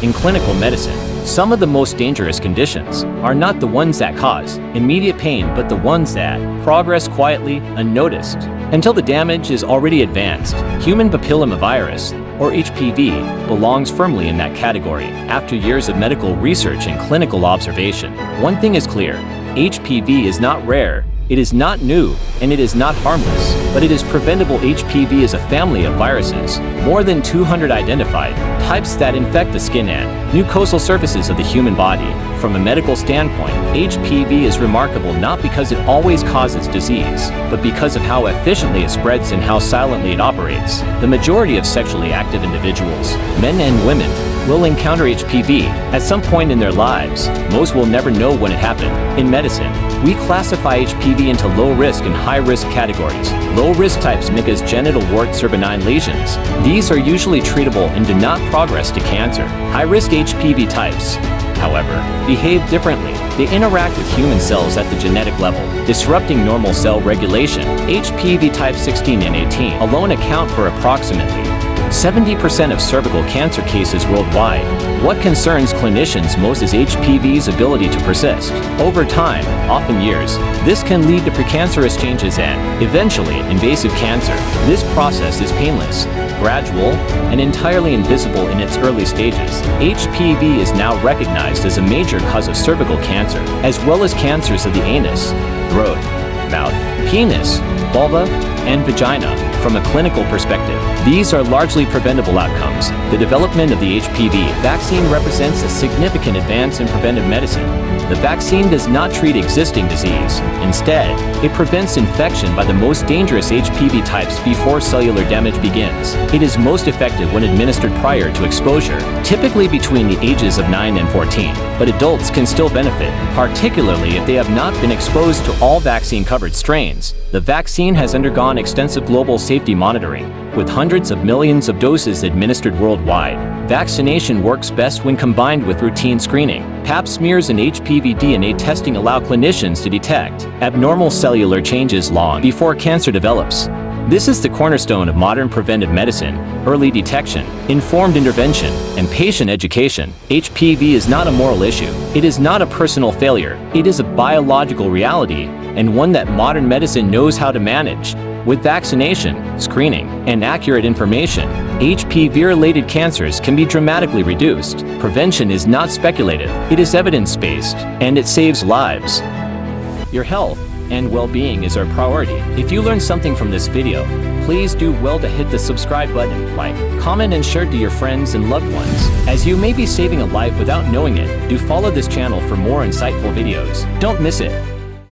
In clinical medicine, some of the most dangerous conditions are not the ones that cause immediate pain, but the ones that progress quietly, unnoticed, until the damage is already advanced. Human papillomavirus, or HPV, belongs firmly in that category. After years of medical research and clinical observation, one thing is clear: HPV is not rare, it is not new, and it is not harmless, but it is preventable. HPV is a family of viruses, more than 200 identified, types that infect the skin and mucosal surfaces of the human body. From a medical standpoint, HPV is remarkable not because it always causes disease, but because of how efficiently it spreads and how silently it operates. The majority of sexually active individuals, men and women, will encounter HPV at some point in their lives. Most will never know when it happened. In medicine, we classify HPV into low-risk and high-risk categories. Low-risk types mimic genital warts or benign lesions. These are usually treatable and do not progress to cancer. High-risk HPV types, however, behave differently. They interact with human cells at the genetic level, disrupting normal cell regulation. HPV type 16 and 18 alone account for approximately 70% of cervical cancer cases worldwide. What concerns clinicians most is HPV's ability to persist. Over time, often years, this can lead to precancerous changes and, eventually, invasive cancer. This process is painless, gradual, and entirely invisible in its early stages. HPV is now recognized as a major cause of cervical cancer, as well as cancers of the anus, throat, mouth, penis, vulva, and vagina. From a clinical perspective, these are largely preventable outcomes. The development of the HPV vaccine represents a significant advance in preventive medicine. The vaccine does not treat existing disease. Instead, it prevents infection by the most dangerous HPV types before cellular damage begins. It is most effective when administered prior to exposure, typically between the ages of 9 and 14. But adults can still benefit, particularly if they have not been exposed to all vaccine-covered strains. The vaccine has undergone extensive global safety monitoring, with hundreds of millions of doses administered worldwide. Vaccination works best when combined with routine screening. Pap smears and HPV DNA testing allow clinicians to detect abnormal cellular changes long before cancer develops. This is the cornerstone of modern preventive medicine: early detection, informed intervention, and patient education. HPV is not a moral issue. It is not a personal failure. It is a biological reality, and one that modern medicine knows how to manage. With vaccination, screening, and accurate information, HPV-related cancers can be dramatically reduced. Prevention is not speculative. It is evidence-based, and it saves lives. Your health and well-being is our priority. If you learned something from this video, please do well to hit the subscribe button, like, comment, and share to your friends and loved ones. As you may be saving a life without knowing it, do follow this channel for more insightful videos. Don't miss it.